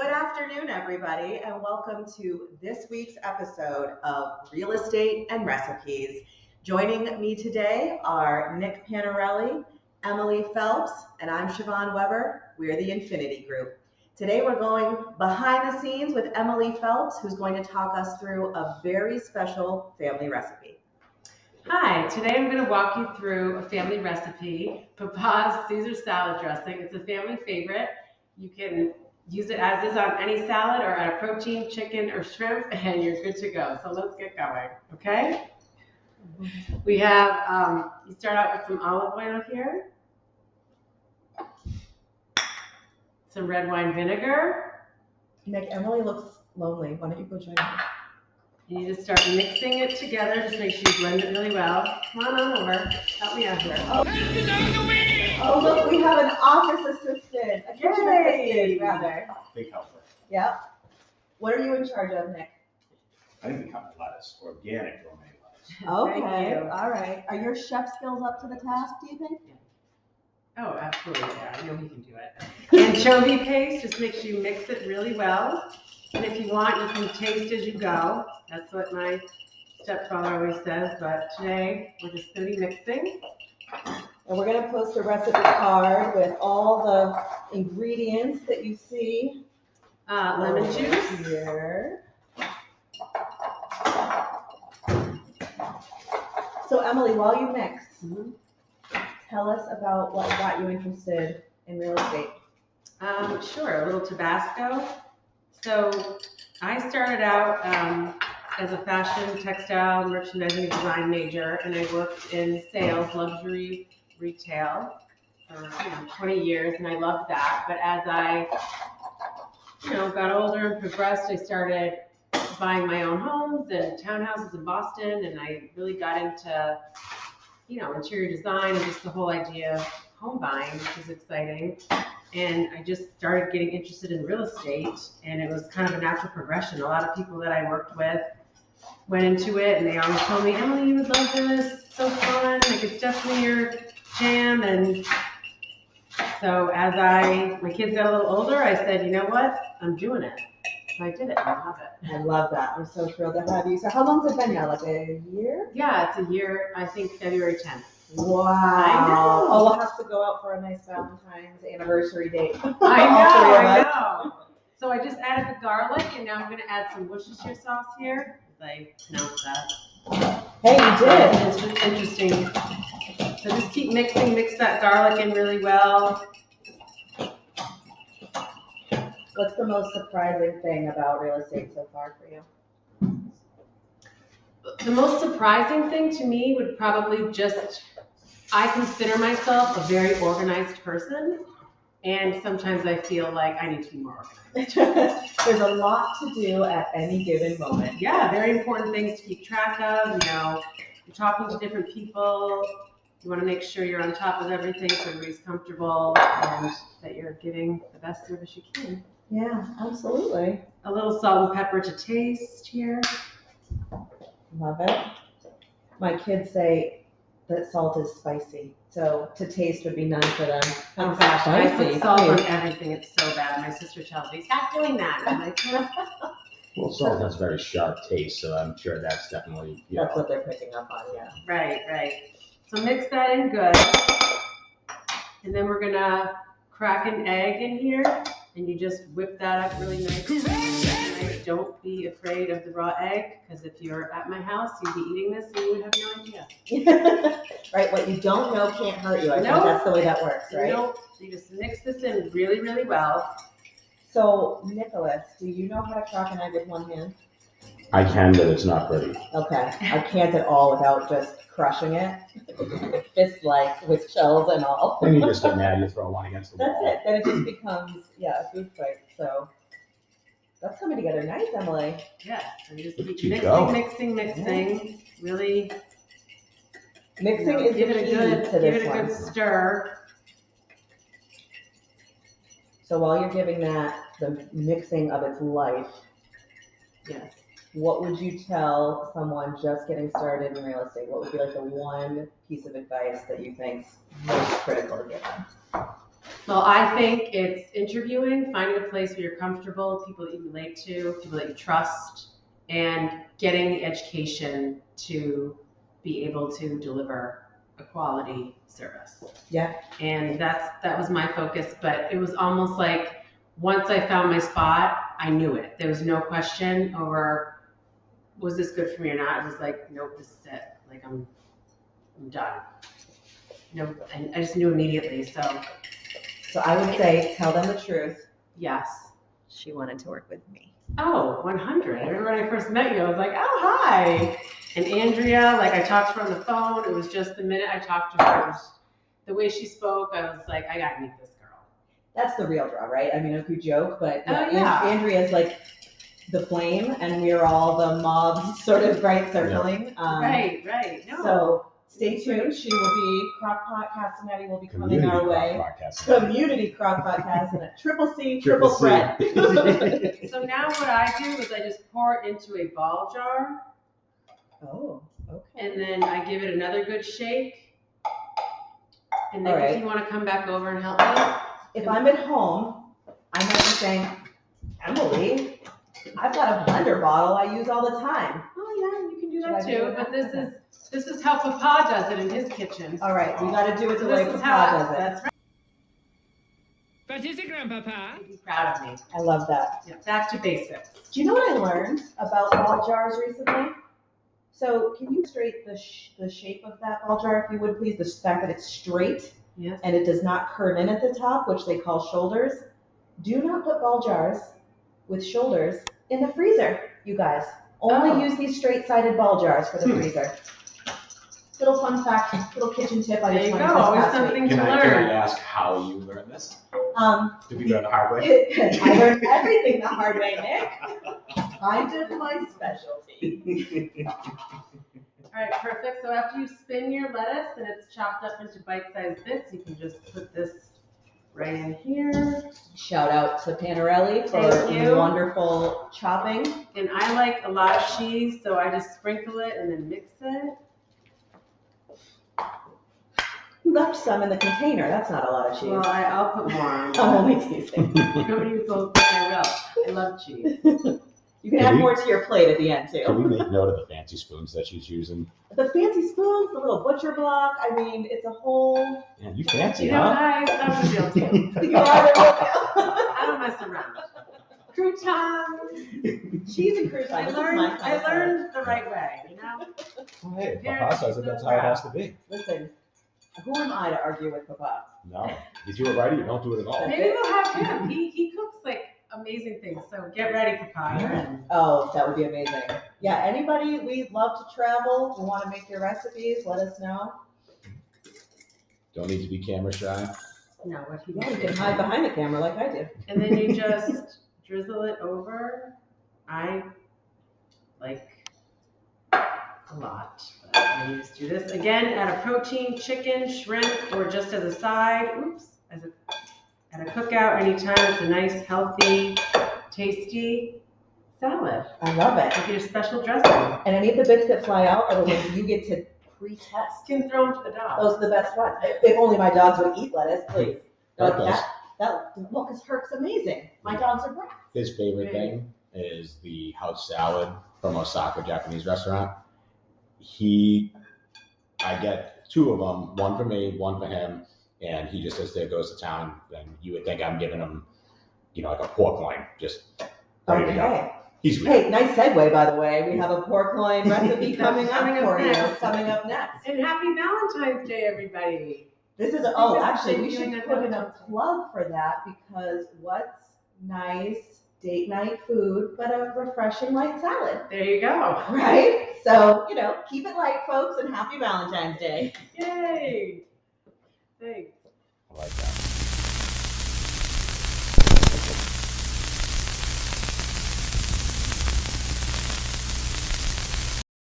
Good afternoon, everybody, and welcome to this week's episode of Real Estate and Recipes. Joining me today are Nick Panarelli, Emily Phelps, and I'm Siobhan Weber. We're the Infinity Group. Today we're going behind the scenes with Emily Phelps, who's going to talk us through a very special family recipe. Hi, today I'm going to walk you through a family recipe, Papa's Caesar salad dressing. It's a family favorite. You can use it as is on any salad or add a protein, chicken, or shrimp, and you're good to go. So let's get going, okay? We have, you start out with some olive oil here, some red wine vinegar. Nick, Emily looks lonely. Why don't you go join her? You need to start mixing it together. Just make sure you blend it really well. Come on over. Help me out here. Oh, look, we have an office assistant. A kitchen assistant, rather. Big helper. Yep. What are you in charge of, Nick? I think we cut lettuce, organic gourmet lettuce. Okay, you. all right. Are your chef skills up to the task, do you think? Oh, absolutely, yeah, I know he can do it. Anchovy paste, just make sure you mix it really well. And if you want, you can taste as you go. That's what my stepfather always says, but today we're just gonna be mixing. And we're gonna post a recipe card with all the ingredients that you see. Lemon juice. Here. So Emily, while you mix, tell us about what got you interested in real estate. Sure, a little Tabasco. So I started out as a fashion, textile, merchandising, and design major, and I worked in sales, luxury retail for 20 years, and I loved that. But as I got older and progressed, I started buying my own homes and townhouses in Boston, and I really got into interior design and just the whole idea of home buying, which is exciting. And I just started getting interested in real estate, and it was kind of a natural progression. A lot of people that I worked with went into it, and they always told me, Emily, you would love this, it's so fun, like it's definitely your jam. And so as my kids got a little older, I said, you know what, I'm doing it. So I did it, I love it. I love that. I'm so thrilled to have you. So how long has it been now, like a year? Yeah, it's a year, I think February 10th. Wow. I know. Oh, we'll have to go out for a nice Valentine's anniversary date. I know. So I just added the garlic, and now I'm going to add some Worcestershire sauce here, because I pronounced that. Hey, you did. It's interesting. So just keep mixing, mix that garlic in really well. What's the most surprising thing about real estate so far for you? The most surprising thing to me would probably I consider myself a very organized person, and sometimes I feel like I need to be more organized. There's a lot to do at any given moment. Yeah, very important things to keep track of. You're talking to different people. You want to make sure you're on top of everything so everybody's comfortable and that you're giving the best service you can. Yeah, absolutely. A little salt and pepper to taste here. Love it. My kids say that salt is spicy, so to taste would be none for them. Oh gosh, I put salt on everything. It's so bad. My sister tells me, stop doing that. I'm like, Well, salt has very sharp taste, so I'm sure that's definitely, That's what they're picking up on, yeah. Right. So mix that in good. And then we're gonna crack an egg in here, and you just whip that up really nice. Don't be afraid of the raw egg, because if you're at my house, you'd be eating this and you would have no idea. Right, what you don't know can't hurt you. I think that's the way that works, right? Nope. You just mix this in really, really well. So, Nicholas, do you know how to crack an egg with one hand? I can, but it's not pretty. Okay, I can't at all without just crushing it. Fist-like with shells and all. Then you just get mad, you throw one against the That's wall. it. Then it just becomes, a food fight. So that's coming together nice, Emily. Yeah. And you just Look at keep you go. mixing. Really Mixing is give the it key a good to give this it a one. good stir. So while you're giving that the mixing of its life, Yes. what would you tell someone just getting started in real estate? What would be like the one piece of advice that you think is most critical to give them? Well, I think it's interviewing, finding a place where you're comfortable, people that you relate to, people that you trust, and getting the education to be able to deliver a quality service. Yeah. And that was my focus, but it was almost like once I found my spot, I knew it. There was no question over, was this good for me or not? It was like, nope, this is it. Like I'm done. No, I just knew immediately. So I would say, tell them the truth. Yes. She wanted to work with me. Oh, 100. I remember when I first met you, I was like, oh, hi. And Andrea, like I talked to her on the phone. It was just the minute I talked to her, the way she spoke, I was like, I got to meet this girl. That's the real draw, right? I mean, we joke, but yeah. Andrea's like the flame, and we're all the mobs sort of circling. Right. No. So stay tuned. She will be Crockpot Castanetti will be coming our way. Community Crockpot Castanetti. Triple C, triple threat. So now what I do is I just pour it into a ball jar. Oh, okay. And then I give it another good shake. And then if you want to come back over and help me. If I'm at home, I might be saying, Emily, I've got a blender bottle I use all the time. Oh yeah, you can do that too. But this is how Papa does it in his kitchen. All right, we got to do it the way Papa does it. That's right. What is it, Grandpapa? Be proud of me. I love that. Yeah, back to basics. Do you know what I learned about ball jars recently? So can you straight the shape of that ball jar, if you would please? The fact that it's straight and it does not curve in at the top, which they call shoulders. Do not put ball jars with shoulders in the freezer, you guys. Only use these straight-sided ball jars for the freezer. Little fun fact, little kitchen tip. There you go, always something to learn. Can I ask how you learned this? Did you learn the hard way? I learned everything the hard way, Nick. Kind of my specialty. All right, perfect. So after you spin your lettuce and it's chopped up into bite-sized bits, you can just put this right in here. Shout out to Panarelli for wonderful chopping. And I like a lot of cheese, so I just sprinkle it and then mix it. You left some in the container. That's not a lot of cheese. Well, I'll put more. I'm only teasing. Nobody use those, I will. I love cheese. You can add more to your plate at the end, too. Can we make note of the fancy spoons that she's using? The fancy spoons, the little butcher block. I mean, it's a whole... Man, you fancy, you know, huh? guys, I'm the real deal. You are the real deal. I don't mess around. Croutons. Cheese and croutons. I learned the right way, you know? Well, hey, Papa says that's how it has to be. Listen, who am I to argue with Papa? No, you do it right or you don't do it at all. Maybe we'll have him. He cooks like amazing things. So get ready, Papa. Oh, that would be amazing. Yeah, anybody, we love to travel. We want to make your recipes. Let us know. Don't need to be camera shy. No, what he You can hide behind the camera like I do. And then you just drizzle it over. I like a lot. But I'm going to do this again. Add a protein, chicken, shrimp, or just as a side. Oops. At a cookout anytime. It's a nice, healthy, tasty salad. I love it. With your special dressing. And any of the bits that fly out are the ones you get to pre-test. You can throw them to the dog. Those are the best ones. If only my dogs would eat lettuce, please. Well, Because Herc's amazing. My dogs are brats. His favorite thing is the house salad from Osaka Japanese restaurant. I get two of them, one for me, one for him, and he just says there goes to town. Then you would think I'm giving him, like a pork loin, just ready to go. He's weird. Hey, nice segue, by the way. We have a pork loin recipe coming up for you. Coming up next. And happy Valentine's Day, everybody. This is, actually, we should put in a plug for that because what's nice date night food but a refreshing light salad? There you go. Right? So, keep it light, folks, and happy Valentine's Day. Yay. Thanks.